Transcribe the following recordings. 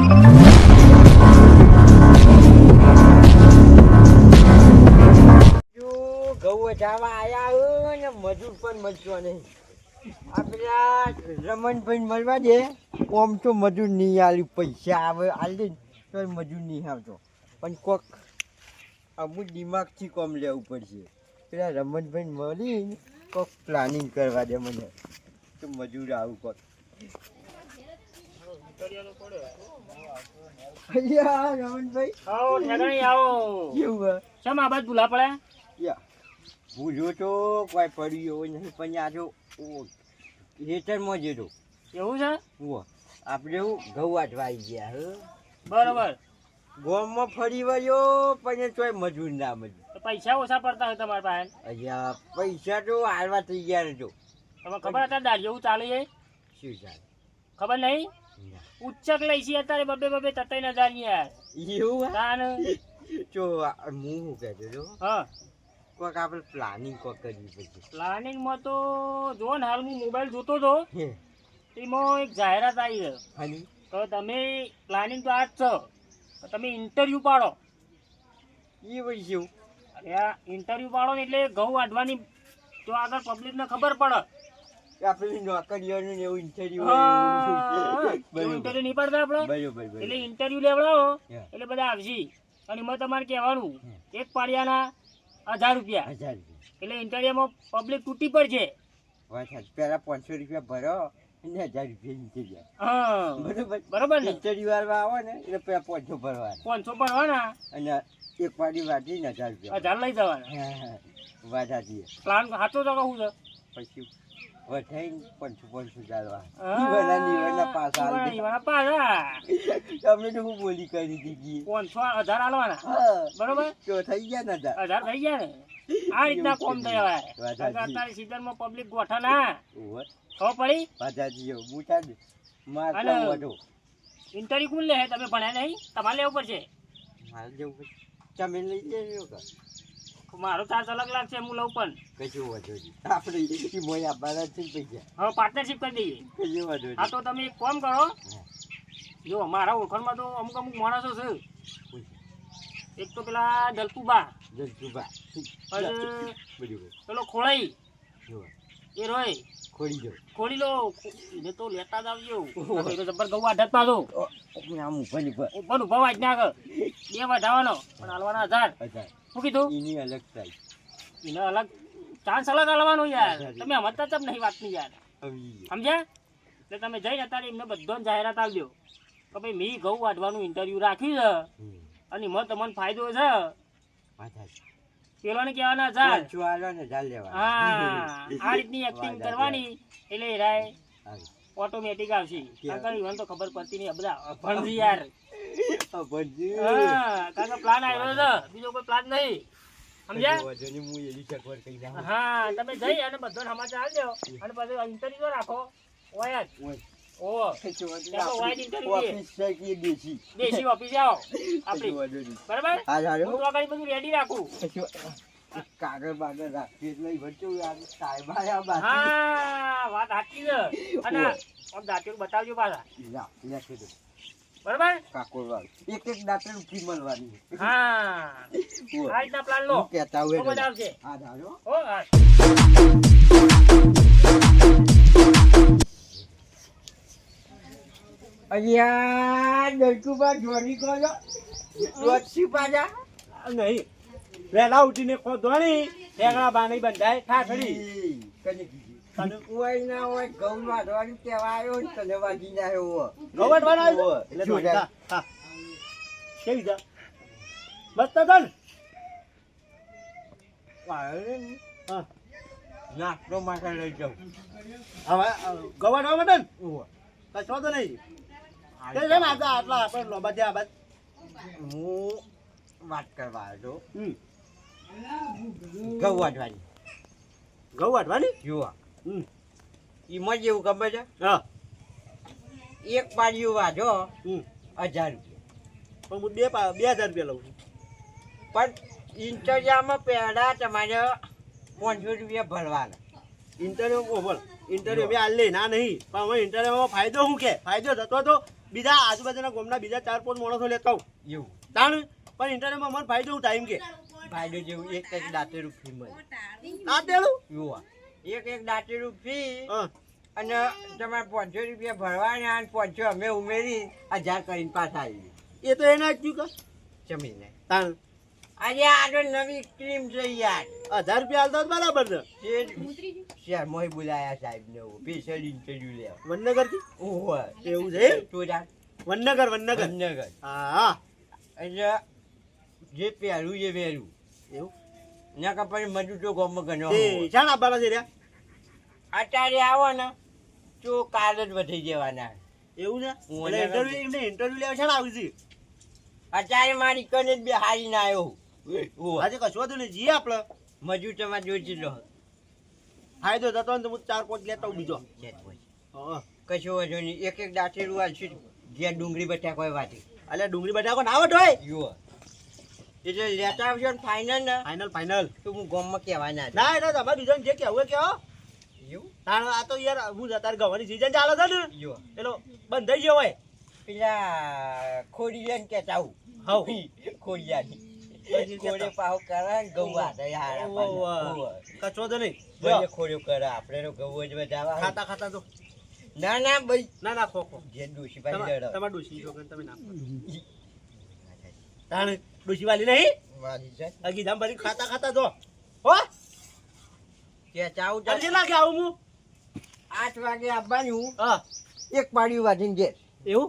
ઘઉં જવા આયા ને મજૂર પણ મળતો નહીં. આપણા રમણભાઈ મળવા દે ઓમ તો મજૂર નહીં આલ્યું, પૈસા આવે આલી તો મજૂર નહીં આવતો, પણ કોક અમુક દિમાગથી કોમ લેવું પડશે. પેલા રમણભાઈ મળી કોક પ્લાનિંગ કરવા દે મને તો મજૂર આવું કોક. રમણભાઈ આવો ઠેકાણી આવો. કેવું શેમ આ બાદ ભૂલા પડ્યા? ભૂલ્યો તો કોઈ પડ્યો હોય નહીં, પણ આ જો હેટરમાં જતો એવું છે? આપણે ઘઉં વાટવા આવી ગયા હ બરોબર. ગામમાં ફરી વળ્યો પણ તોય મજૂર ના મજૂર. પૈસા ઓછા પડતા હોય તમારા પાસે? અહીંયા પૈસા તો હાલવા તૈયાર હતો. તમે ખબર હતા દાળ જેવું ચાલે છે? શું ચાલે ખબર નહીં? ઉચ્ચક લઈ છે અત્યારે બબે 3,000 યાર. એવું તાન તો હું શું કહેતો હતો, હા કોઈક આપણે પ્લાનિંગ કોઈક કરવી પડશે. પ્લાનિંગમાં તો જો ને હાલ હું મોબાઈલ જોતો હતો એમાં એક જાહેરાત આવી છે. હાલી તો તમે પ્લાનિંગ તો આ જ છો, તમે ઇન્ટરવ્યુ પાડો. એ વળી આ ઇન્ટરવ્યુ પાડો ને એટલે ઘઉં વાઢવાની તો આગળ પબ્લિકને ખબર પડે. આપણે નોકરીઓનું એવું ઇન્ટરવ્યુ ઇન્ટરવ્યુ નહીં પડતા આપણે, એટલે ઇન્ટરવ્યુ લેવડાવો એટલે બધા આવશે. અને એમાં તમારે કહેવાનું એક પાડિયાના 1,000 રૂપિયા. એટલે ઇન્ટરવ્યુમાં પબ્લિક તૂટી પડશે. પેલા 500 રૂપિયા ભરો અને 1,000 રૂપિયા ઇન્ટરવ્યુ. હા બરોબર ને? ઇન્ટરવ્યુ વાળવા આવો ને એટલે પેલા 500 ભરવાના. 500 ભરવાના અને એક પાડી વાટીને 1,000 રૂપિયા 1,000 લઈ જવાના. વાત સાચી. પ્લાન સાચો તો કહું છે. પછી વઠાઈને 500 ચાલવા તમને તો હું બોલી કરી દીધી. 500 1,000 આલવાના. બરોબર તો થઈ ગયા ને 1,000 થઈ ગયા ને. આ રીતના કોમ થયા અત્યારે સીઝનમાં પબ્લિક ગોઠા ના ખબર પડી. ઇન્ટરવ્યુ કોણ લે? તમે ભણ્યા નહીં? તમારે લેવું પડશે. મારે જવું તમે લઈ લેજો. મારો ચાર્જ અલગ લાગશે, હું લઉં પણ કશું વાંધો નહીં. આપણે મોય આપવાના છે પૈસા. હવે પાર્ટનરશિપ કરી દઈએ. કશું વાંધો નહીં. હા તો તમે એક કામ કરો, જો મારા ઓળખાણમાં તો અમુક માણસો છે. એક તો પેલા દલપુબા, પેલો ખોળાઈ એ રોય ખોલી લો એને તો લેતા જ આવજો. જબર ઘઉં આઢત માં તો ઉપર ઉભા વાંચ નાખ. 2 વાઢાવાનો પણ હાલવાના 1,000. શું કીધું? એની અલગ થાય. એને અલગ ચાન્સ અલગ હાલવાનો યાર. તમે સમજતા જ નહીં વાતની યાર. સમજ્યા? એટલે તમે જઈને અત્યારે એમને બધાને જાહેરાત આવજો કે ભાઈ મેં ઘઉં વાઢવાનું ઇન્ટરવ્યુ રાખ્યું છે અને એમાં તમને ફાયદો છે. પેલો ને કહેવાના 1,000. હા આ રીતની એક્ટિંગ કરવાની એટલે રાય ઓટોમેટિક આવશે. કારણ તો ખબર પડતી નહીં બધા ભણજી યાર. કારણ કે પ્લાન આવ્યો છે, બીજો કોઈ પ્લાન નહીં. સમજ્યા? હા તમે જઈ અને બધો સમાચાર આપજો અને પછી ઇન્ટરવ્યુ રાખો. ઓય જ દેશી ઓફિસ આવો આપણી. બરાબર? હું આગળ બધું રેડી રાખું. કાગળ બાગળ રાખી વાત સાચી છે. અને દાંતીઓ બતાવજો પાછા. બરાબર? એક દાંતર ઉઠી મળવાની. હા આ રીતના પ્લાન લો. કેતા હોય મજા આવશે. અહીંયા દલકુબા જોડી કરો દોડસી પાછા નહીં. વહેલા ઉઠીને ખોદવાની ઠેકડા બાંધી બંધાય ઠાઠડી. હોય ના હોય ઘઉં વાઢવાનું કેવા આવ્યો ને તને વાગી ના આવ્યો. ઘઉં વાઢવાના આવ્યો? કેવી છે? બસ તો તન નાસ્તો માટે લઈ જાઉં. હવે ઘઉં વાઢવા માટે ને કશો તો નહીં. આટલા આપણે લોબા થયા બાદ હું વાત કરવા આવ્યો ઘઉં વાઢવાની. ઘઉં વાઢવાની? જુઓ એમાં જેવું ખબર છે, હા એક પાડીઓ વાઢો 1,000 રૂપિયા. પણ હું 2,000 રૂપિયા લઉં છું. પણ ઇન્ટરવ્યુમાં પહેલા તમારે 500 રૂપિયા ભરવાના. ઇન્ટરવ્યુ બોલ ઇન્ટરવ્યુ મેં હાલ લે ના નહીં, પણ હવે ઇન્ટરવ્યુમાં ફાયદો શું કે ફાયદો થતો તો બીજા આજુબાજુના ગામના બીજા 4-5 માણસો લેતા આવું એવું તાણ પણ ઇન્ટરનેટમાં મને ફાયદો હું ટાઈમ કે ફાયદો જેવું એક દાંતેરું ફી મળે ના દેલું યુવા એક દાંતેરું ફી હા અને તમારે 500 રૂપિયા ભરવાના અને 500 અમે ઉમેરી 1000 કરીને પાછા આવી એ તો એના જ થયું કે જમીને તાણ આજે આ તો નવી સ્કીમ છે યાર 1000 રૂપિયા હાલતા તો બરાબર છે શેર મોય બોલાયા સાહેબ ને સ્પેશિયલ ઇન્ટરવ્યુ લેવા વનનગરથી ઓહો એવું છે તો જા વનનગર નગર હા એટલે જે પહેલું એ વહેલું એવું ના કપાઈ મજૂર તો ગોમ ગણો એ શાણ આપવાના છે રહ્યા અત્યારે આવો ને તો કાલ જ વધી જવાના એવું છે હું એટલે વનનગર ઇન્ટરવ્યુ લેવા શાણ આવી છે અત્યારે મારી કને જ બે હારી ના આવ્યો ઓહો આજે કશું હતું ને જીએ આપણે મજૂર તમારે જોઈ લો ફાયદો થતો ને તો હું 4-5 લેતા આવું બીજો હા કશો વાંધો નહીં એક દાંતેરું હાલશું જ્યાં ડુંગળી બટાકા હોય વાટી અલ્યા ડુંગળી બટાકો ના આવટ હોય જુઓ એટલે લેતા આવશો ને ફાઇનલ ને ફાઇનલ તો હું ગામમાં કહેવાના ના એટલે તમારે બીજો જે કહેવું કેવો એવું તાણ આ તો યાર હું અત્યારે ગવાની સીઝન ચાલે છે ને જુઓ પેલો બંધ થઈ ગયો હોય પેલા ખોડિયાને કહેતા આવું ખોડિયાની ખોડે પાવ કરે ને ઘઉં હાથે કચો તો નહીં ભાઈ ખોડ્યો કરે આપણે તો ઘઉં જ બધા ખાતા તો ના ના ભાઈ ના ખો જે ડોશી ભાઈ તમારે ડોશી છો તમે નાખો તાણ ડોશી વાલી નહીં વાલી છે અગી ધામ ભરી ખાતા જો હો કે ચાવું જલ્દી લાગે આવું હું 8 વાગે આવવાનું હા એક પાડી વાટીને ઘેર એવું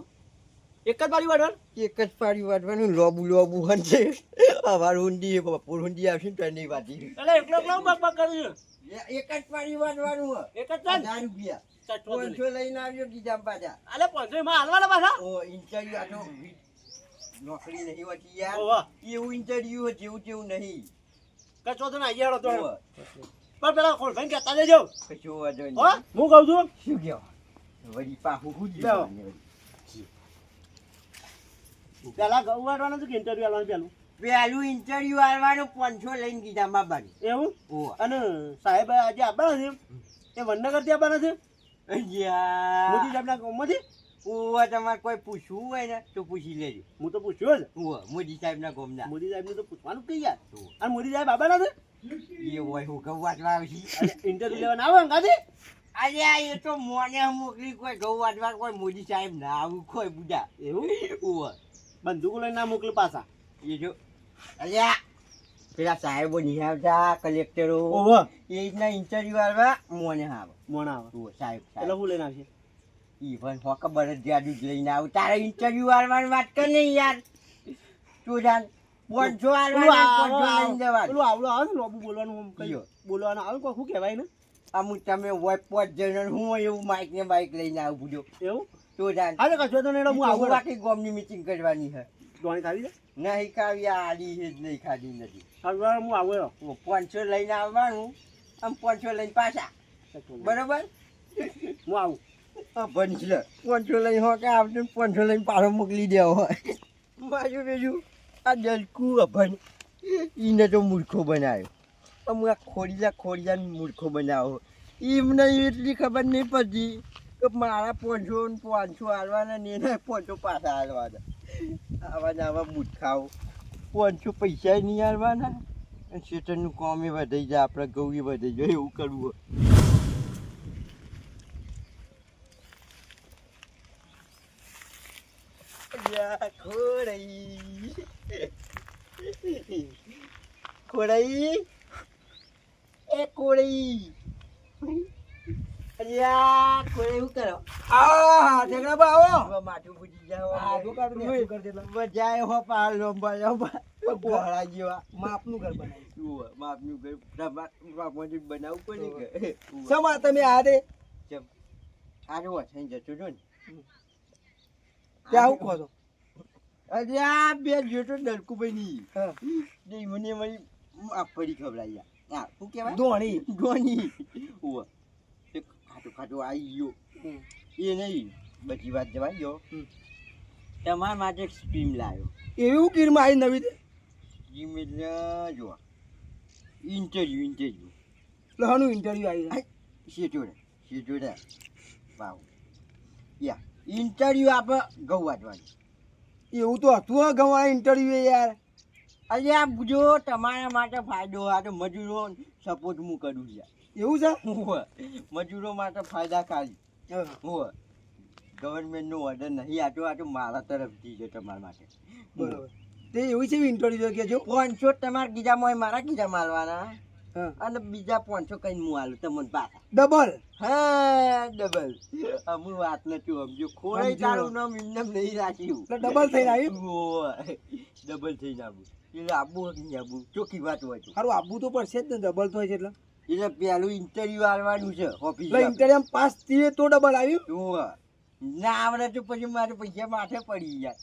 એક જ બારી વાળવાનું એક જ પાડી વાટવાનું લોબુ હંશે અવાર ઊંડી બપોર ઊંડી આવશે તો નહીં વાટી એટલે એકલો બક કરું એક જ પાડી વાટવાનું એક જ ચાલ 1000 રૂપિયા ચટવો 500 લઈને આવ્યો ગીજામ પાછા અલે 500 માં હાલવાના પાછા ઓ ઇન્ટરવ્યુ આ તો નોકરી નહીં હોતી યાર ઓવા એવું ઇન્ટરવ્યુ હોય જેવું નહીં કચો તો ના આયાડો તો ઓવા. પણ પેલા ખોલ ભાઈ કહેતા દેજો કશો વાંધો નહીં. હો હું કહું છું શું કહેવા વળી પાહું હું જ બેહો. લેવાનું. પેલા ગૌ વાળવાનું છે કે ઇન્ટરવ્યુ આલવાનું પેલું પેલું ઇન્ટરવ્યુ આવવાનું 500 લઈને ગીજામ બાબાની એવું ઓવા. અને સાહેબ આજે આવવાના છે એ વડનગર થી આવવાના છે યાર. મોદી સાહેબના ગામમાંથી ઓવા તમારે કોઈ પૂછવું હોય ને તો પૂછી લેજો હું તો પૂછ્યો જ ઓવા મોદી સાહેબના ગામના મોદી સાહેબને તો પૂછવાનું કઈ યાર ઓવા. અને મોદી સાહેબ આવવાના છે એ હોય હું ઘઉં વાટવા આવશે અને ઇન્ટરવ્યુ લેવાના આવે અંગાથી આજે આ એ તો મોને મોકલી કોઈ ઘઉં વાટવા કોઈ મોદી સાહેબ ના આવું કોઈ બુડા એવું ઓવા. બંદૂકો લઈને ના મોકલે પાછા એ જો અલ્યા પેલા સાહેબો નહીં આવતા કલેક્ટરો ઓહો એ રીતના ઇન્ટરવ્યુ આવવા મોને આવે મોણા આવે ઓવા, સાહેબ એટલે સાહેબ હું લઈને આવશે ઈવન હો ખબર જ જાદુ જ લઈને આવું તારે ઇન્ટરવ્યુ આવવાની વાત કર નહીં યાર તું જાણ 500 આવવાના 500 લઈને જવાનું પેલું આવડું આવે ને લોબુ બોલવાનું આમ કઈ યો. બોલવાનું આવે કોઈ શું કહેવાય ને અમુક તમે હોય 5 જણ હું હોય એવું માઇક ને બાઇક લઈને આવું પૂછો એવું તો જાણ હા તો કશો તો નહીં હું આવું બાકી ગામની મીટિંગ કરવાની છે ધોણી ખાવી છે નહીં ખાવી આ આડી જ નહીં ખાધી નથી હવે હું આવું 500 લઈને આવવાનું આમ 500 લઈને પાછા બરોબર હું આવું બની લે 500 લઈને હો કે આવશે 500 લઈને પાછો મોકલી દેવો હોય બાજુ બીજું આ જલકું અભણ એને તો મૂર્ખો બનાવ્યો અમુક આ ખોડિયાને મૂર્ખો બનાવો એમને એટલી ખબર નહીં પડતી કે મારા 500 ને 500 હાલવાના ને એને 500 પાછા હાલવાના આવા મૂર્ખાઓ 500 પૈસા નહીં હાલવાના અને શેતરનું કામ એ વધી જાય આપણે ઘઉં એ વધી જાય એવું કરવું હોય ખોડાઈ એ કોળી અલ્યા કોળી શું કરો આ ઠેકડા બા આવો માથું પૂછી જાવ આધું કર દે બજાય હો પાર લોંબા ગોળા જેવા માપનું ઘર બનાવ્યું બાપનું ઘર બાપમાંથી બનાવવું પડે કે સમા તમે આ રે ચમ આરો વસાઈ જતો જો ને ત્યાં હું કહો છો અરે આ બે જોતો ડરકુભાઈ ની હા ને મને મારી આ પડી ખવડાવી હા શું કહેવાય ધોણી ધોની ઓવા ખાટો આવી ગયો એ નહીં બધી વાત જવા ગયો તમારા માટે એક સ્કીમ લાવ્યો એવું કીરમાં આવી નવી તે સ્કીમ એટલે જો ઇન્ટરવ્યુ લહણું ઇન્ટરવ્યુ આવી શેટોડે વાવ યા ઇન્ટરવ્યુ આપે ઘઉં વાટવાનું. એવું તો હતું હો ગવા ઇન્ટરવ્યુ યાર. અરે આ જો તમારા માટે ફાયદો આ તો મજૂરો સપોર્ટ હું કરું છું. એવું છે? હોવે. મજૂરો માટે ફાયદાકારી હા. હોવે. ગવર્મેન્ટનો ઓર્ડર નહીં આ તો મારા તરફથી છે તમારા માટે. બરોબર. તે એવું છે ઇન્ટરવ્યુ કે જો 500 તમારા ગીજામાં હોય, મારા ગીજામાં આલવાના હા અને બીજા 500 કઈ હું આલું તમને પાછા. ડબલ. હા ડબલ. અમુ વાત નથી સમજો. ખોળાઈ સમજ્યો. તારું નામ ઇન્નમ નહીં રાખ્યું. એટલે ડબલ થઈને આવ્યું. હોવે. ડબલ થઈને આવું. એટલે આબુ કે નહીં આબુ ચોખ્ખી વાત હોય તો. સારું આપવું તો પડશે જ ને, ડબલ થાય છે એટલે. એટલે પેલું ઇન્ટરવ્યુ આલવાનું છે ઓફિસ. એટલે ઇન્ટરવ્યુ પાસ થઈએ તો ડબલ આવ્યું. ના આવડે તો પછી મારે પૈસા માથે પડી જાય.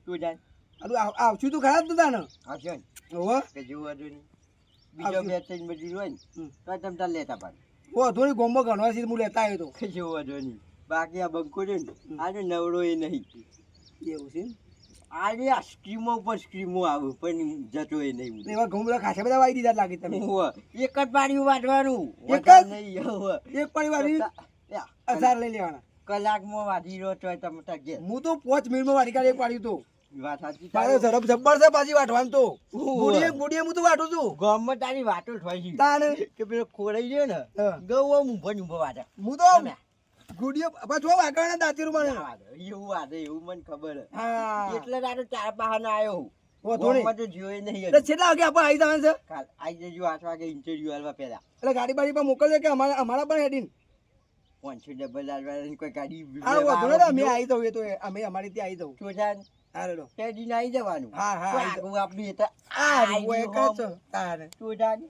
તું જાણ સારું આવશું તો ખરા જ તું તાને. હશે ને હોવે. કે જેવું હતું નહીં. બીજો આવશે. બે ત્રણ મજૂર હોય ને તો તમે તાર લેતા પાડે. ઓ થોડી ગોમમાં ઘણવા છે હું લેતા આવ્યો તો. કે જેવું હતું નહીં. બાકી આ બંકો છે ને આજે નવરો એ નહીં. એવું છે? આજે આ સ્કીમો ઉપર સ્કીમો આવે પણ જતો એ નહીં. એવા ઘઉં બધા ખાસા બધા વાવી દીધા લાગે તમે. હોવે. એક જ પાડ્યું વાટવાનું. એક જ? વધારે નહીં. હોવે. એક પાણી વાવી યા, 1000 લઈ લેવાના. કલાકમાં વાટી રહ્યો તો તમે તાર ઘેર. હું તો 5 મિનિટમાં વાટી કાઢી એક પાડ્યું તો. વાત સાચી મારે તારી. ઝડપ જબ્બર છે પાછી વાટવાનું તો. ઓવે. ગુડીએ હું તો વાટું છું. ગામમાં તારી વાતો થઈ ગઈ. તાને કે પેલો ખોરાઈ ગયો ને હા. ગૌ ઊભો વાટે. હું તો તમે. ગુડીએ પાછો વાગવાના દાંતીરું મને. એવું વાટે એવું મને ખબર હે. હા એટલે તારો ચાર બહાને આવ્યો. ઓ ધોની. ગામમાં તો જોયે નહીં એટલે હજુ. છેલ્લા વાગે આપણે આવી જવાનું છે. કાલ આઈ જજો 8 વાગે ઇન્ટરવ્યુ આલવા પહેલા. એટલે ગાડી બાડી પર મોકલજો કે અમારા પણ હેડીને. 500 ડબલ આલવાની કોઈ ગાડી હા વાંધો નહીં, અમે આવી જવું એ તો અમે અમારી ત્યાં આવી જવું. ચોજાન હા રેડો. તે દિન આવી જવાનું. હા, હા, કોઈ આવી આગું આપણી એ તો હા આઈ હું ગયો એક જ છું. તારે. ચોજાન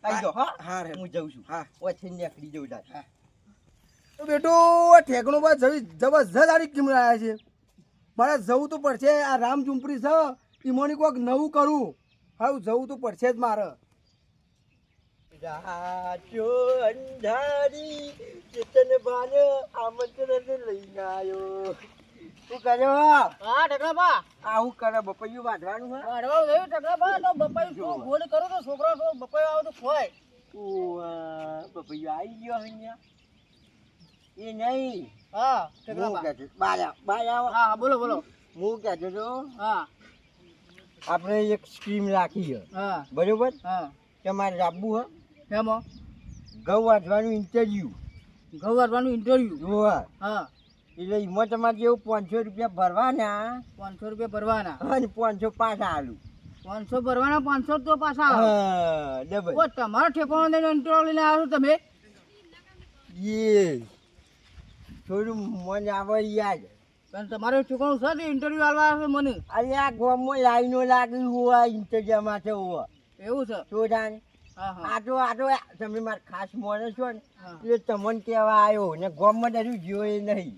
આવી જાઓ, હા હા રેડો. હું જઉં છું. હા. ઓછી નીકળી જઉં તાર. તો બેટો ઠેકણો પર જબરજસ્ત આડી કિંમત આવ્યા છે. મારે જવું તો પડશે. આ રામ ઝુંપડી છે ઈમોની કોઈક નવું કરું. હા જવું તો પડશે જ મારે. રાજો અંધારી ચેતન બાન આમંત્રણ લઈને આવ્યો. શું કર્યો? હા ઢગલાબા આવું કરે બપૈયું વાઢવાનું હે? વાઢવાનું થયું ઢગલાબા તો બપાઈ શું ગોળ કરો તો છોકરો તો બપાઈ આવો તો ખોય. બપૈયું આવી ગયો અહીંયા. એ નહીં. હા હું ઢગલાબા. કહેતો બાર આવો. હા બોલો બોલો. હું કહેતો હતો હા આપણે એક સ્કીમ રાખી છે હા બરોબર. હા તમારે રાખવું હે એમાં ઘઉં વાઢવાનું ઇન્ટરવ્યુ. ઘઉં વાળવાનું ઇન્ટરવ્યુ. જોવા હા એટલે એમાં તમારે જેવું 500 રૂપિયા ભરવાના 500 રૂપિયા ભરવાના. અને 500 પાછા આલું. 500 ભરવાના 500 તો પાછા આવે. હા ડબલ. ઓ તમારો ઠેકાણો દઈને ઇન્ટરવ્યુ લઈને આવ્યો છો તમે. યે થોડું મન આવે યાદ. પણ તમારો ઠેકાણું છે ને ઇન્ટરવ્યુ આલવા આવ્યો છો મને. અરે આ ગામમાં લાઈનો લાગી હોવા ઇન્ટરવ્યુ માટે હોવા એવું છે. જોડાન. હા હા આટો તમે મારા ખાસ માણસ છો ને હા. એટલે તમને કહેવા આવ્યો ને ગામમાં હજુ જોયે નહીં.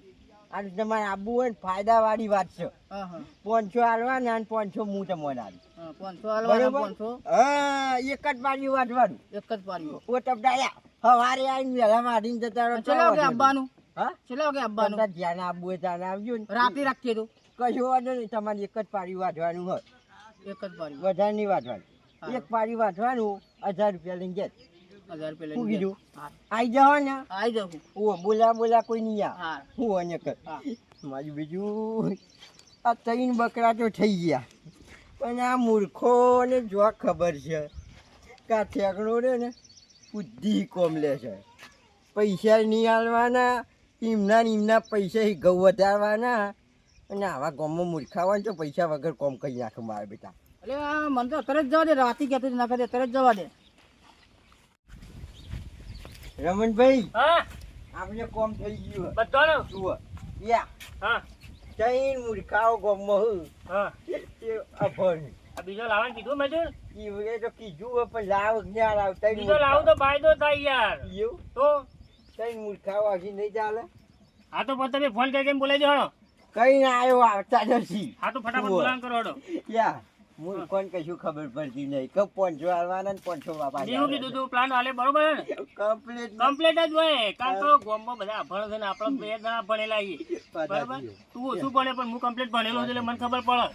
આ તમારે આવવું હોય ને ફાયદાવાળી વાત છે. હા હા 500 આલવાના અને 500 હું તમને આલું. હા 500 આલવાના. બરોબર? 500 હા એક જ બાજુ વાંચવાનું. એક જ પાડ્યો. ઓ તબડાયા સવારે આવીને વહેલા વાઢીને જતા રહો. છેલ્લા વાગે આવવાનું. હા છેલ્લા વાગે આવવાનું. તમને ધ્યાન આપવું હોય ત્યાં આવજો ને. રાતે રાખીએ તો કશો વાંધો નહીં. તમારે એક જ પાડી વાંચવાનું હોય. એક જ પાડ્યું. વધારે નહીં વાંચવાનું. હા. એક પાડી વાંચવાનું 1000 રૂપિયા લઈને જાય. 1000 રૂપિયા શું લઈને કીધું? હા આઈ જાઓ ને. આવી જાઉં. ઓ બોલા કોઈ નહીં આવે. હા હું અને કર હા મારું બીજું આ 3 બકરા તો થઈ ગયા પણ આ મૂર્ખોને જો ખબર છે કે આ ઠેકડો રે ને બુદ્ધિ કોમ લે છે. પૈસા નહીં આલવાના એમના પૈસા ઘઉં વધારવાના અને આવા ગામમાં મૂર્ખા હોય ને તો પૈસા વગર કોમ કરી નાખે મારા બેટા. એટલે આ મને તો તરત જવા દે. રાતે કહેતો ના કરે તરત જવા દે. રમણભાઈ હા આપણે કોમ થઈ ગયું બધાનો. જુઓ યા હા 3 મૂર્ખાઓ ગામમાં હું હા તે અભણ આ બીજો લાવવાનું કીધું મેં તો. એ તો કીધું હોય પણ લાવ જ્ઞાન આવતા બીજો લાવું તો ફાયદો થાય યાર. એવું તો કઈ મૂર્ખાઓ આગી નહીં ચાલે. હા તો પછી તમે ફોન કરીને બોલાવી દો હળો. કઈ ના આવ્યો આવતા નથી. હા તો ફટાફટ બોલાવ કરો હળો. યા મૂર્ખોને કશું ખબર પડતી નહીં કે 500 આલવાના ને 500 વાપા એવું કીધું તું પ્લાન હાલે બરોબર હે ને? કમ્પ્લીટ કમ્પ્લીટ જ હોય. કારણ તો ગામમાં બધા અભણ છે ને આપણે બે જણા ભણેલા છીએ. બરોબર તું ઓછું ભણે પણ હું કમ્પ્લીટ ભણેલો છું એટલે મને ખબર પડે.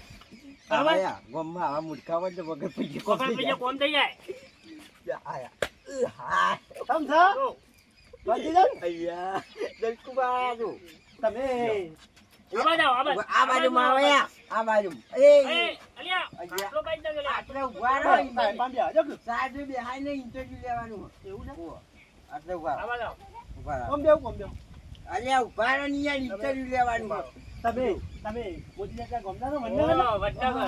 બરોબર આયા ગોમમાં આવા મૂર્ખા હોય તો વગર પૈસે કોમ વગર થઈ પૈસા કોમ થઈ જાય. જાય. આયા હા સમજો? બધી દઉં અయ్యા દલકુબા આયા તું તમે આ બાજુમાં આવે આ બાજુ અલ્યા આટલો બાઈક દે લે આટલે ઉભા રહો સાહેબ બેહાઈને ઇન્ટરવ્યુ લેવાનું એવું છે આટલે ઉભા રહો. આવા જાવ ઉભા રહો. કોમ દેવું કોમ દેવું અલ્યા ઉભા રહો ને યાર ઇન્ટરવ્યુ લેવાનું તમે મોદી ત્યાં ગમતા છો ઓ મને વડનગર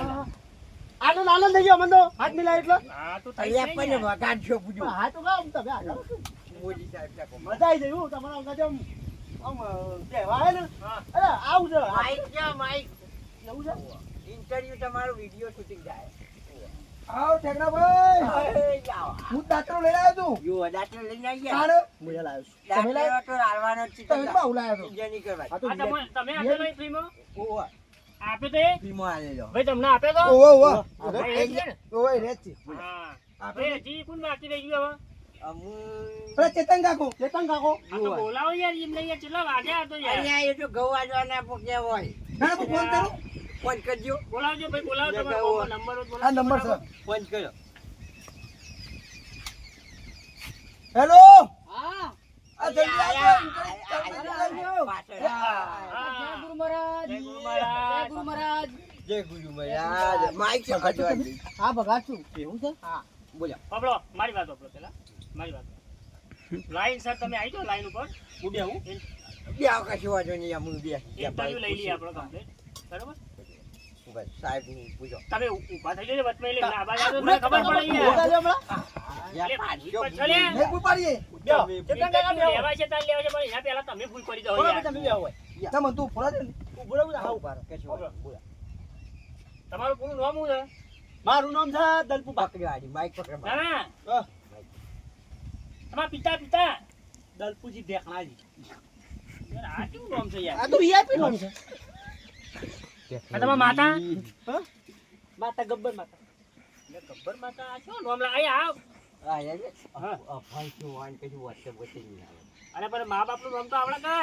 આનંદ થઈ ગયો મને તો હાથ મિલાય એટલે હા તો થઈ અલ્યા જાય પણ વગાડશો પૂછ્યું હા તો કામ તમે આ કરો. મોદી સાહેબ ના કોમ. મજા આવી જાય હું તમારા અંગાજે આમ કહેવાય ને હા અરે આવું છે માઈક છે માઈક એવું છે ઇન્ટરવ્યુ તમારું વિડિયો શૂટિંગ થાય આવ ઠેકરાભાઈ અરે જાઓ. હું દાંતરો લઈને આવ્યો છું જો દાંતરો લઈને આવી ગયા તારે મુજે લાવ્યો છું દાંતરો તો રાળવાનો જ છે. તમે બહુ લાયા છો બીજા નહીં કરવા. આ તો આ તમે આપ્યો નહીં ફ્રીમાં ઓવા આપ્યો તો એ ભીમો આલેલો. ભાઈ તમને આપ્યો તો ઓવો ઓવો ભાઈ એ જ છે ને? ઓવો રે છે હા આપણે હજી કોણ બાકી રહી ગયું હવે અમુ અરે ચેતન કાકો ચેતન કાકો આ તો બોલાવો યાર એમને યાર કેટલા વાગ્યા હતો યાર અહીંયા એ તો ઘઉં વાજવાના પોક્યા હોય. ના હું ફોન કરું ફોન કરજો. બોલાવજો ભાઈ બોલાવો જે તમારો કહો. નંબર જ આ બોલાવો નંબર છે ફોન કરો. હેલો હા આ જલ્દી આવજો પાછળ. જય ગુરુ મહારાજ જય ગુરુ મહારાજ જય ગુરુ મહારાજ. માઈક છે કાઢવા દે. હા ભગાત છું એવું છે બોલો. બાબલો મારી વાત બાબલો પેલા મારી વાત લાઈન સર તમે આવી જાઓ લાઈન ઉપર હું બે હું બે કશું વાંધો નહીં અમુ બે. ઇન્ટરવ્યુ લઈ લઈએ આપણો કમ્પ્લીટ બરાબર બસ સાહેબ ને પૂછો. તમે ઊભા થઈ જજો વચમાં એટલે આ બાજુ આવે તો મને ખબર પડે યાર યા પાછો ચલે. નહીં કોઈ પાડીએ ઇન્ટરવ્યુ લેવા છે તાર લેવા છે પણ એના પહેલા તમે ભૂલ કરી દો યાર તમે બે હોય તમે તું ફોડા દે ને હું બોલાવું હા ઉભા રહો. કશું વાંધો નહીં. બોલો. તમારું પૂરું નામ શું છે મારું નામ છે દલપુબા પકડો આડી માઈક પકડો. ના ના હા. તમારા પિતા દલપુજી દેખણાજી યાર આ કેવું નામ છે યાર આ તો વીઆઈપી નામ છે આ તમારા માતા હા માતા ગબ્બર માતા એટલે ગબ્બર માતા આ શું નામ લા આયા હા યાર. હા. ભાઈ શું વાન કશું WhatsApp વચ્ચે નહીં આવે. અરે પણ મા બાપ નું નામ તો આવડે કે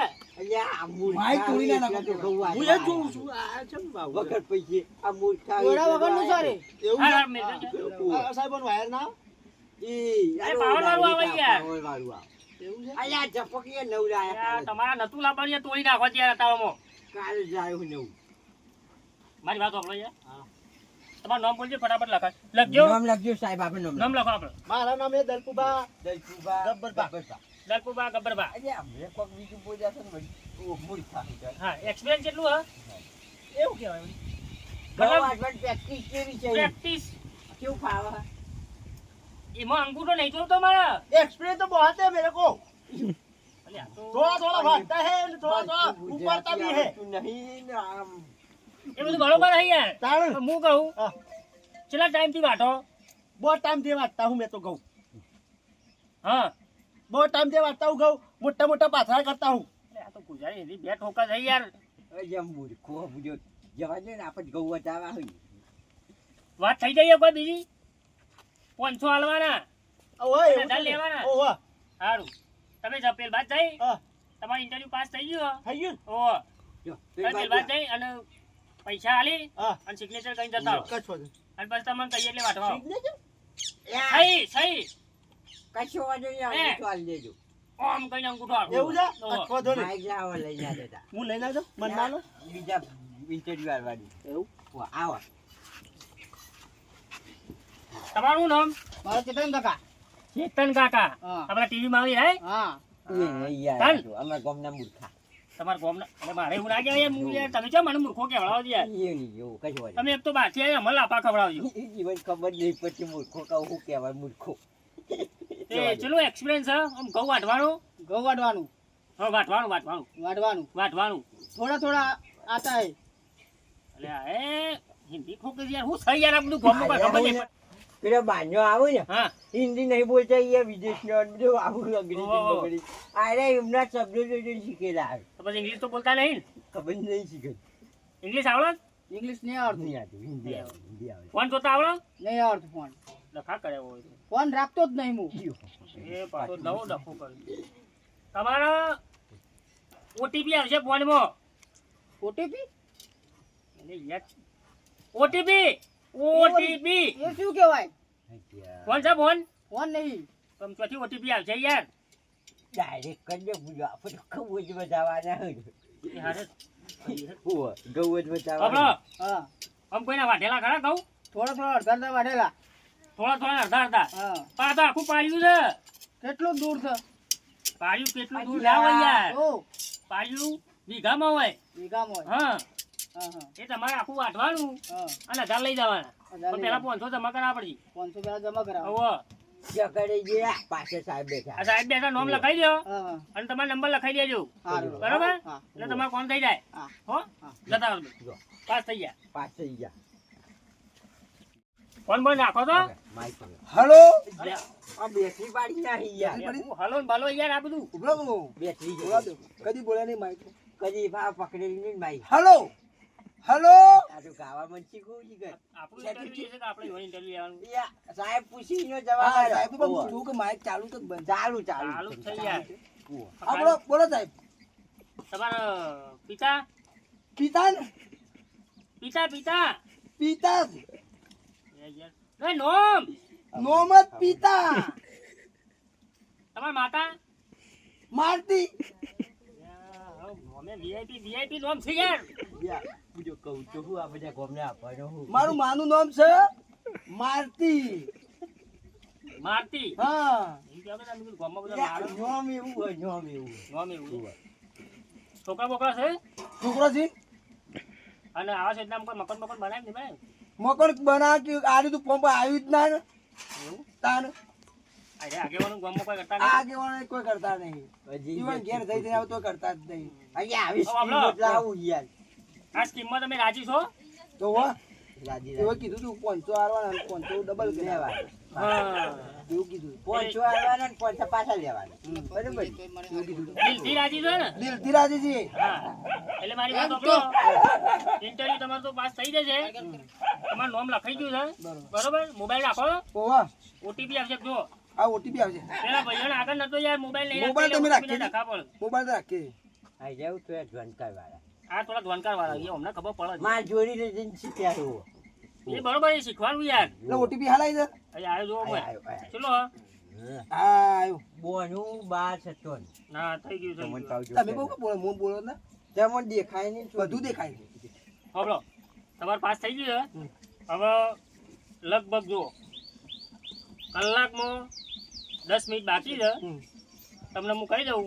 અલ્યા આ મૂર્ખા માઈક તોડીને એટલે નાખો. તો ઘઉં હું વાજવા એ જોઉં આવ્યા. છું આ છે ને બાબુ. વગર પૈસે આ મૂર્ખા ઘોડા એટલે વગરનું તો સારે. એવું હા છે? હા મેં જોયું. આ સાહેબોનું વાયર ના ઈ અરે પાવર વાળું આવે યાર. પાવર વાળું આવે. એવું છે અલ્યા ઝપકીએ નવ લાયા યાર, કાલે. તમારા નતું લાવવાનું તોડી નાખો ત્યારે તાવમાં કાલે જ આવ્યું નવું. મારી વાત સાંભળો યાર તમારું નામ બોલજો ફટાફટ લખજો નામ લખજો સાહેબ આપણે નામ નામ લખો આપણે મારા નામ એ દલપુબા દલપુબા ગબ્બરબા. દલપુબા ગબ્બરબા અલ્યા મેં કોક બીજું બોલ્યા છે ને વળી. ઓ મૂર્ખા છે. હા એક્સપિરિયન્સ કેટલું હા એવું કહેવાય ઘઉં વાજવાની practice કેવી છે? પ્રેક્ટિસ કેવું ફાવે? એમાં અંગૂઠો નહીં જોતો મારા एक्सपीरियंस तो बहुत है मेरे को અલ્યા આ તો थोड़ा थोड़ा भागता है थोड़ा थोड़ा ऊपरता भी है તું નહીં ને આમ. એ બધું બરોબર હે યાર तारण પણ હું કહું हाँ, કેટલા ટાઈમ થી વાટો बहुत टाइम दे वाटता हूँ मैं तो गऊ હા बहुत टाइम दे वाटता हूँ गऊ मोटा मोटा पाथरा करता हूँ અરે આ તો ગુજરાતી હિન્દી બે ઠોકા થઈ યાર અલ્યા મૂર્ખો બુજો. જવા દે ને આપણે ઘઉં વટાવા હોય. વાત થઈ જઈએ કોઈ બીજી 500 હાલવાના ओए अरे, डाल लिया हमारा। ओए સારું તમે જપેલ બાદ થઈ हाँ તમારી ઇન્ટરવ્યુ પાસ થઈ ગયું है ये ઓ જો, જપેલ બાદ થઈ અને પૈસા આલી हाँ અને સિગ્નેચર કરીને જતા રહો कछ हो અને પછી તમને કહીએ એટલે વાટવા આવો. યા, સહી સહી કશો વાંધો નહીં, એ. અંગૂઠો આલી દેજો. ઓમ કઈને અંગૂઠો આલો. એવું છે ઓહો. કચ્છ વધો નહીં માઈક લાવો લઈ જા દેતા. હું લઈને આવજો મન ના લો બીજા ઇન્ટરવ્યુ આવવાની. એવું વાહ, આવો. તમારું નામ મારો ચેતન કાકા ચેતન કાકા હા. આપણા ટીવી માં આવી હે હા એ નહીં યાર, ચાલ. આ જો, અમારા ગામના મૂર્ખા. તમારા ગામના અરે મારે એવું ના કહેવાય યાર, હું યાર તમે ચમ મને મૂર્ખો કહેવડાવો છો યાર એ નહીં, એવું કશો વાંધો તમે એક તો બાથી આયા અમને લાપા ખવડાવજો નહીં. ઈ મને ખબર નહીં પછી મૂર્ખો કહું શું કહેવાય મૂર્ખો. એ ચલો એક્સપિરિયન્સ છે આમ ઘઉં વાટવાનું ઘઉં વાટવાનું હા વાટવાનું વાટવાનું વાટવાનું વાટવાનું થોડા થોડા આતા હે એટલે આ એ હિન્દી ખોકી યાર હું થઈ યાર આ બધું ગામમાં કોઈ ખબર નહીં પેલો બાંજો આવે ને, હા હિન્દી નહીં બોલતા, એ વિદેશનો અને બધું આવું અંગ્રેજી ઓહો. બગડી. અરે એમના શબ્દો જોઈને શીખેલા આવે. તો પછી ઇંગ્લિશ તો બોલતા નહીં ને? ખબર નહીં શીખે. ઇંગ્લિશ આવડે ઇંગ્લિશ નહીં આવડતું નહીં આવતું, હિન્દી આવે, હિન્દી આવે. ફોન જોતા આવડે નહીં આવડતું ફોન લખા કરે હોય તો. ફોન રાખતો જ નહીં હું એ પાછો નવો ડખો કરે તમારા ઓટીપી આવશે ફોનમાં ઓટીપી ઓટીપી ઓટીપી એ શું કહેવાય ફોન છે ફોન ફોન નહીં તમે ચોથી ઓટીપી આવશે યાર ડાયરેક્ટ કરી દે, પૂજો. આપણે ખબર જ બતાવવાના હોય. એ હારે ઓહો, ગૌ જ બચાવવા. આપણો હા આમ કોઈના વાઢેલા ખરા કહું થોડા અડધા વાઢેલા થોડા અડધા હા પણ આ તો આખું પાડ્યું છે કેટલું દૂર છે પાડ્યું કેટલું દૂર ના હોય યાર ઓ પાડ્યું વીઘામાં હોય વીઘામાં હોય. હા હા હા એ તમારે આખું વાઢવાનું હા અને 1000 લઈ જવાના હજાર પણ લઈ પેલા 500 જમા કરવા પડશે 500 પેલા જમા કરાવો હવે જકડી ગયા, પાસે સાહેબ બેઠા. આ સાહેબ બેઠા નોમ લખાઈ દો હા હા અને તમારો નંબર લખાઈ દેજો સારું. બરાબર હા એટલે તમારે કોણ થઈ જાય હા હો જતા આવજો જો, પાસ થઈ ગયા પાસ થઈ ગયા. ફોન બોલ નાખો તો માઈક પર. હલો લે, આ બેટરી પાડી નાખી યાર. હલો ને ભલો યાર આ બધું ઉભરો બોલો બેટરી બોલા દો કદી બોલ્યા નહીં માઈક કદી ભાવ પકડેલી નહીં માઈક. હલો હલો આ તો ગાવામાં શીખવું છે કે. આપણું ઇન્ટરવ્યુ છે કે આપણે એનો ઇન્ટરવ્યુ લેવાનું યા, સાહેબ પૂછીને હા જવાબ આપ્યો. સાહેબ પણ ઓહો. પૂછ્યું કે માઈક ચાલુ તો બંધ ચાલુ ચાલુ ચાલુ જ થઈ યાર ઓહો. હા બોલો બોલો સાહેબ તમારા પિતા પિતા ને પિતા પિતા પિતા એ નોમ નોમત પિતા તમારા માતા મારતી અમે વીઆઈપી નોમ છે યાર યા, હું જો કહું તો હું આ બધા ગોમને આપવાનો હું. મારું માનું નામ છે મારતી મારતી હા એમ કહેવાય કે તમે કીધું ગામમાં બધા યા, મારો નોમ એવું હોય, નોમ એવું હોય. નોમ એવું છે. છોકરા બોકરા છે છોકરો છે અને આવા છે એટલે કોઈ મકાન બનાવી ને ભાઈ મકર બના કે આ રીતું પંપ આવ્યું જ ના ને એવું તાન અરે આગેવાનું ગામમાં કોઈ કરતા આ નહીં કેવાને કોઈ કરતા નહીં હજી ઈવન ઘેર જઈ જઈ આવતો કરતા જ નહીં અહીંયા આવી હવે આપણો- સ્કીમ એટલે આવું યાર. આ સ્કીમમાં તમે રાજી છો તો હો રાજી એવું રાજી. કીધું તું 500 આલવાના 500 ડબલ લેવા. હા એવું કીધું પોંચો આવવાના ને પોંચો પાછા લેવાના. બરોબર? એવું કીધું દિલથી રાજી છો ને દિલથી રાજી છીએ હા એટલે મારી વાત સાંભળો ઇન્ટરવ્યુ તમારું તો પાસ થઈ જશે તમારું નામ લખાઈ ગયું છે બરોબર મોબાઈલ રાખો ઓવા ઓટીપી આવશે જો આ ઓટીપી આવશે પેલા ભાઈઓને આગળ નતો યાર મોબાઈલ નહીં મોબાઈલ તમે રાખી રાખા પણ મોબાઈલ તો રાખીએ આ જાઉં તો એ જોનકાર વાળા. આ થોડા ધ્વનકાર વાળા એ અમને ખબર પડે માર જોડી એજન્સી ત્યાં હું. છે એ બરોબર એ શીખવાનું યાર એટલે ઓટીપી હાલાઈ છે અહીં આવ્યો જો આય, આય, આય. ચલો હા આવ્યો બોનું 12 ના થઈ ગયું થઈ તમને ગયું પાવજો. તમે બહુ બોલો હું બોલો ને તમને દેખાય નહીં બધું દેખાય છે સાંભળો તમારું પાસ થઈ ગયું છે હવે લગભગ જુઓ કલાકમાં 10 મિનિટ બાકી છે તમને હું કહી દઉં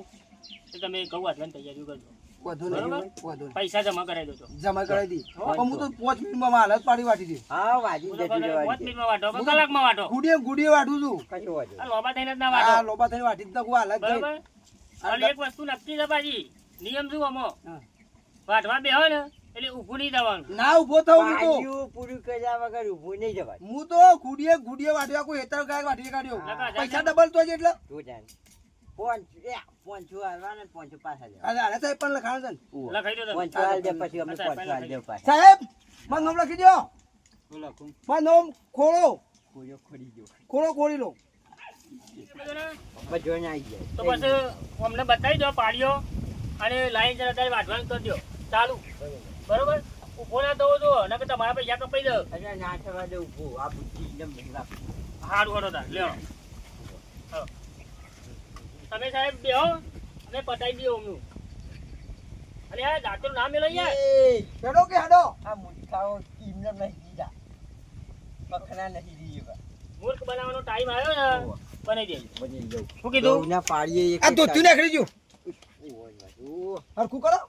કે તમે ઘઉં વાટવાની તૈયારી કરજો વધુ નહીં બરોબર. વધુ નહીં પૈસા જમા કરાવી દેજો જમા કરાવી દી પણ હું તો 5 મિનિટમાં હાલત પાડી વાટી દી હા વાજી હું તો જતી પાંચ રહેવાની છે. મિનિટમાં વાટો કે કલાકમાં વાટો ગુડીએ વાટું છું કશો વાંધો આ લોબા થઈને જ ના આ વાટો લોબા થઈને વાટી જ નાખું હાલત જઈ બરોબર અને એક વસ્તુ નક્કી છે પાછી નિયમ શું આમાં હા. વાટવા બેહો ને એટલે ઊભું નહીં જવાનું ના ઉભો થવું હું તો વાજીઓ પૂરું કર્યા વગર ઊભું નહીં જવાય. હું તો ગુડીએ વાટ્યા કોઈ હેતર કાંઈ વાટી કાઢ્યો લગા, પૈસા ડબલ તો છે એટલે તું જાણ. પોંચો આવવાના ને પોંચો પાછા લેવાના. અરે અરે સાહેબ પણ લખાણ છે ને. ઉવ્વ. લખાઈ દો તમે. પોંચો આલ દે પછી અમે હા, સાહેબ, પોંચો આલ દે પાછા. સાહેબ મારું નામ લખી દો મારું નામ ખોળો પૂરો ખોડી ગયો. ખોળી લો બધો ને આવી જાય. તો પછી અમને બતાવી દો પાડીઓ અને લાઈન જરા તારે વાટવાનું કરી દો ચાલુ બરોબર ઉભો ના થવો જો નકર તમારા પૈસા કપાઈ દો અરે ના થવા દે ઊભું. આ બુદ્ધિ એકદમ ભેગા. હારું હરો તાર લ્યો હા. તમે સાહેબ બેહો અને પતાવી દો અમનું અરે આ દાંતનું નામ મેલો યાર એ, હેડો કે હેડો આ મૂર્ખાઓ ટીમને નહીં દીધા. પખના નહીં દીધા. મૂર્ખ બનાવવાનો ટાઈમ આવ્યો ને બનાવી દેજો બની જાઉં. શું કીધું ઘઉંના પાડીએ એક આ એક ધોતી નાખી ગયું ઓહ, હરખું કરો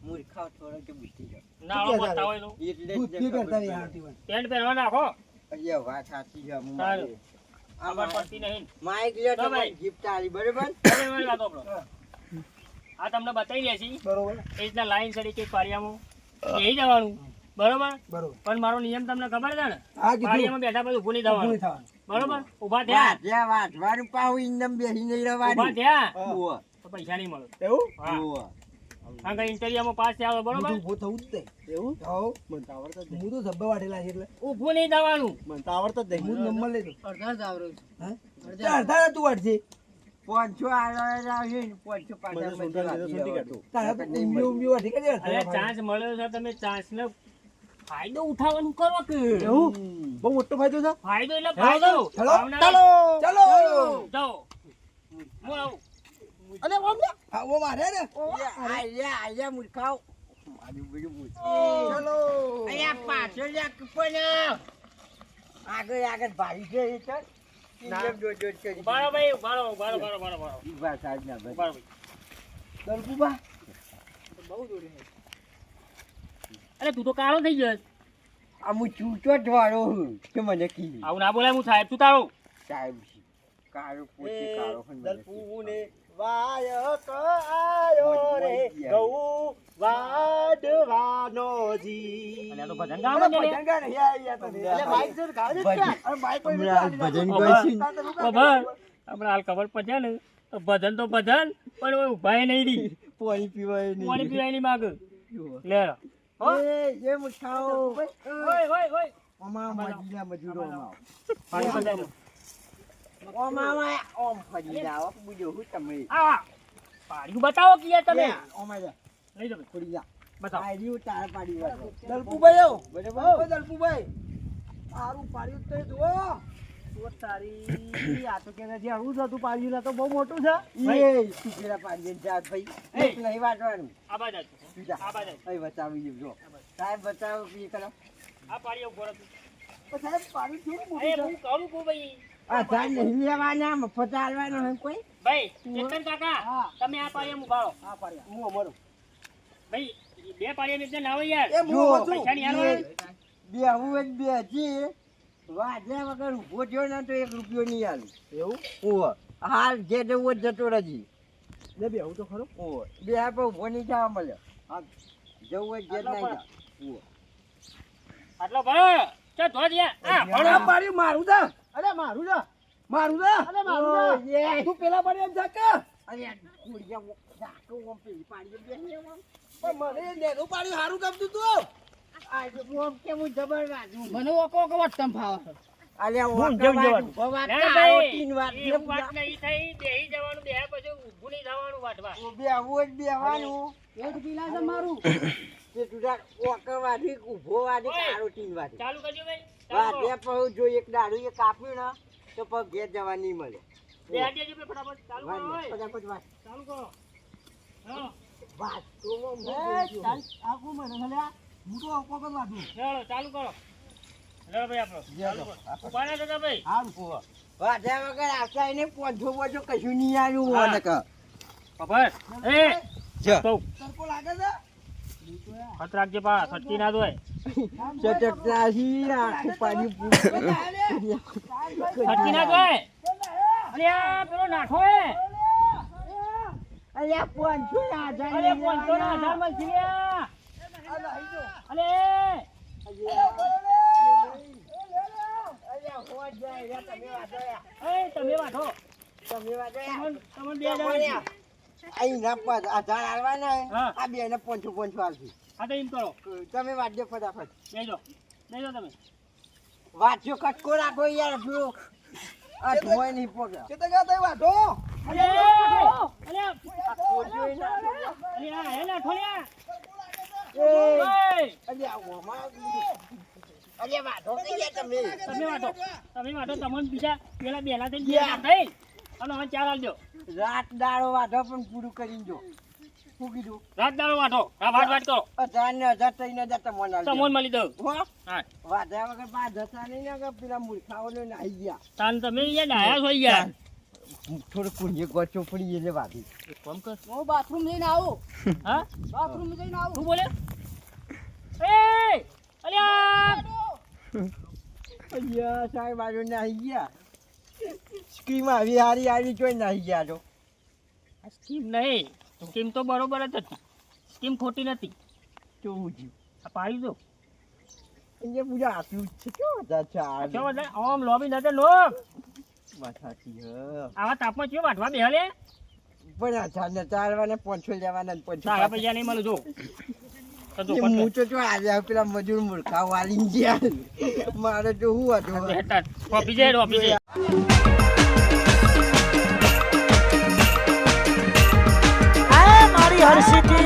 મૂર્ખાઓ થોડો કે બુદ્ધિ જાય. ના આવો બતાવો એનું એટલે જ ધોતી ખબર પહેરતા નહીં પડે. આવતી હોય પેન્ટ પહેરવા નાખો અહીંયા વાત સાચી છે. હું સારું. મારી. ખબર પડતી નહીં માઈક લ્યો તો ભાઈ. ગિફ્ટ આલી બરોબર. હવે મને વાતો આપણો. આ તમને બતાવી દે છે બરોબર એ રીતના લાઈન સડી કે પાળિયામાં બેસી જવાનું બરોબર બરોબર પણ મારો નિયમ તમને ખબર છે ને હા કીધું પાળિયામાં બેઠા પછી ઊભું નહીં ઊભું નહીં થવાનું થવાનું બરોબર ઊભા થયા વાટ્યા વાટવાનું પાહુ ઇન્દમ બેસી નહીં ઊભા રહેવાનું. થયા ઉવ્વ. તો પૈસા નહીં મળે એવું હા ઉવ્વ. કારણ કે ઇન્ટરવ્યુમાં પાસ થયા હોય હું બરોબર તો ઊભો થવું જ નહીં એવું હો મને તો આવડત જ હું તો ધબ્બા વાટેલા છે એટલે ઊભું નહીં થવાનું મને તો આવડત જ નહીં હું નંબર લઈ દઉં અડધા જ આવડે અડધા તું વાટજે પોંચો આલવા આવશે ને પોંચો પાછા પછી વાટી જવાનું. તારા તો ઊંઘી ઊંઘી વાટી કે અરે ચાન્સ મળ્યો છે તમે ચાન્સ ને ફાયદો ઉઠાવવાનું કરો કે એવું બહુ મોટો ફાયદો છે ફાયદો એટલે ફાયદો ચલો આવનારા- ચાલો જાઓ હું આવું અને ઓમ લે હા ઓ મારે ને આયા મૂર્ખાઓ મારું બધું મૂર્ખ. ચલો અહીંયા પાછળ લ્યા પણ આગળ ભાઈ છે એ ચાલ. જેમ દોડ કરી. ઉભારો ભાઈ ઉભારો. ઊભા સાહેબ ના ભાઈ. ઉભારો ભાઈ. દલપુબા અરે તું તો કાળો થઈ ગયો. આ હું ચૂંટો જ વાળો છું કે મને કીધું આવું ના બોલાય હું સાહેબ તું તારો. સાહેબ છે. કાળો પોતે કાળો હોય મને કીધું. દલપુને વાયક આયો રે ગૌ વાડવાનો જી. અને આ તો ભજન ગાવાનું છે ને. ભજન ગાને યા તો એટલે માઈક છે ને ગાળે જ ભજન. ક્યાં? અરે માઈક પર હમણાં ભજન ગાઈશું ને. ખબર હમણાં હાલ ખબર પડશે ને તો ભજન પણ ઓય ઉભાય નહીં રી. પાણી પીવાય નહીં. પાણી પીવાય નહીં માગ લે એ મુઠાઓ. ઓય ઓમાં મજૂરા મજૂરો ઓમાં. પાણી બતાવી ઓમાં ઓમ ફરી જાઓ બીજો હું તમે. આ પાણી બતાવો કે યાર તમે ઓમાં જા લઈ જાઓ ફરી જા. બતાવો આર્યું તાર પાડી વાળો. દલપુભાઈ આવો. બરાબર. ઓ દલપુભાઈ સારું પાડ્યું તો જુઓ તો તારી આ તો કે જે આવું જ હતું પાડ્યું ને તો બહુ મોટું છે. એ તું પેલા પાડીએ જા ભાઈ. એ. એક નહીં વાટવાનું. આ બાજુ તું જા. આ બાજુ અહીં બતાવી જો. સાહેબ બતાવો પી કરો. આ પાણી ઉભો રહો. તો સાહેબ પાડ્યું કેવું એ મોટું છે? હું કરું છું ભાઈ આ ધાન નહીં લેવાના મફત આલવાનો હોય કોઈ. ભાઈ ચેતન કાકા હા. તમે આ પાણી ઉભારો હા પાડ્યા હું અમારો ભાઈ બે પાણી નીચે ના હોય યાર એ હું જો, અમારો છું. પૈસા નહીં આલવાના. બે હું જ બે હજી વાજ્યા વગર ઊભો થયો ને તો 1 રૂપિયો નહીં આલું. એવું ઓહો. હાલ જે જવું જ જતો રજી. લે બે આવું તો ખરો ઓહો. બે આ પર ઊભો નહીં થવા મળે. હા જવું જ જે આટલો નહીં પર. જા. ઓહો. આટલો ભરો ચાલ ધોજ યાર આ ભરો આ પાડ્યું મારું છે અરે મારું છે. મારું છે અરે મારું છે. ઓય. તું પેલા પાડ્યા એમ જાકે અરે આ કુડિયા ઝાકુ ઓમ પેલી પાડીએ બેસી આમ. પણ મને નેનું પાડ્યું સારું ગમતું તું આ જો ઓમ કેવું જબર વાજુ. મને ઓકો ઓકો વટમ ફાવે અલ્યા હું ઓકા જેવું વાજુ. જવાનું. ભવાત ના ના ભાઈ, રોટીન વાત ને એવું વાત પૂરા. નહીં થઈ બેહી જવાનું બેહ્યા પછી ઊભું નહીં થવાનું વાટવા બે આવું જ બેવાનું. એક પીલા છે મારું તે તુડા ઓકા વાળી ઊભો વાળી ઓય. કાળો ટીન વાળી. ચાલુ કરજો ભાઈ ચાલુ કરો. વાજ્યા પછી જો એક દારૂ એ કાપ્યું ને તો પગ ઘેર જવા નહીં મળે. બે હાથ દેજો ભાઈ ફટાફટ ચાલુ કરો વાજ ઓય. ફટાફટ વાજ. ચાલુ કરો હા વાજ તો ઓમ એ ચાલ આ કો મને હલ્યા હું તો ઓકો કર વાદું ચાલો ચાલુ કરો લે ભાઈ આપણો ચાલુ કરો ઉભા ના થતા ભાઈ હારું વાજ્યા વગર આવતા એને પોંચો બોચો કશું નહીં આવ્યું હા. હોય ને કે. ખબર એ જો. તો તરકો લાગે છે હત રાખજે પા સટકી ના દોય ચટકનાથી આખું પાણી પૂરું. સટકી ના દોય અરે આ પેલો નાઠો એ અલ્યા પોંચો ના હજાર અરે નહીં 500 ના લેવાના. 1000 મળશે લે આ લઈ જો અરે અલ્યા હોજ જાય. યા તમે વાજોયા. એ તમે વાઠો તમે વાજોયા. તમને 2000 અહીં ના પાછ હજાર આલવાના હે. હા. આ બે ને પોંચો આવશે. હા તો એમ કરો તમે વાજ્યો ફટાફટ. બેજો તમે વાંચ્યો કટકો રાખો યાર પેલો આ ધોય નહીં પોગે. કેતે ગયા તઈ વાટો અરે અરે આ કોજો ના અરે આ હે નાઠો લે એ ઓય અલ્યા ઓમાં અલ્યા વાઢો કઈ ગયા તમે. તમે વાટો તમને બીજા પેલા બેલા થઈને બે થઈ અને હવે 4 આલજો રાત દાડો વાઢો પણ પૂરું કરીને જો. શું કીધું? રાત દાડો વાટો આ વાટ કરો 1000 ને 1000 3,000 તમને આલજો. તમને મળી દઉં હો? હા વાઢ્યા વગર પાછા જતા નહીં ને કે પેલા મૂર્ખાઓને નાહી ગયા. તાન તમે અહીંયા ડાયા છો યાર થોડું કુંજે ગોચો પડી એટલે વાઢી. કોમ કર હું બાથરૂમ જઈને આવું હા બાથરૂમ જઈને આવું તું બોલે એ અલ્યા અલ્યા સાહેબ આજો નાહી ગયા. સ્કીમ આવી હારી જોઈ નાહી ગયા છો. સ્કીમ નહીં સ્કીમ તો બરોબર જ હતી સ્કીમ ખોટી નથી કેવું થયું? આ પાડી દો અહીંયા પૂજા આપ્યું જ છે. કેવો હતા ચાર? કેવો છે ઓમ લોબી નજર લોક વાત સાચી હે. આવા તાપમાં ચિયો વાટવા બેહલે પણ 1000 ને 4 ને 500 લેવાના ને 500 તારા પૈસા નહીં મળે જો તો જો એ પટ હું તો જો આજે પેલા મજૂર મૂર્ખા વાલી ગયા. મારે તો હું હતું. હેટા ઓફિસે ઓફિસે આ મારી હરસિદ્ધિ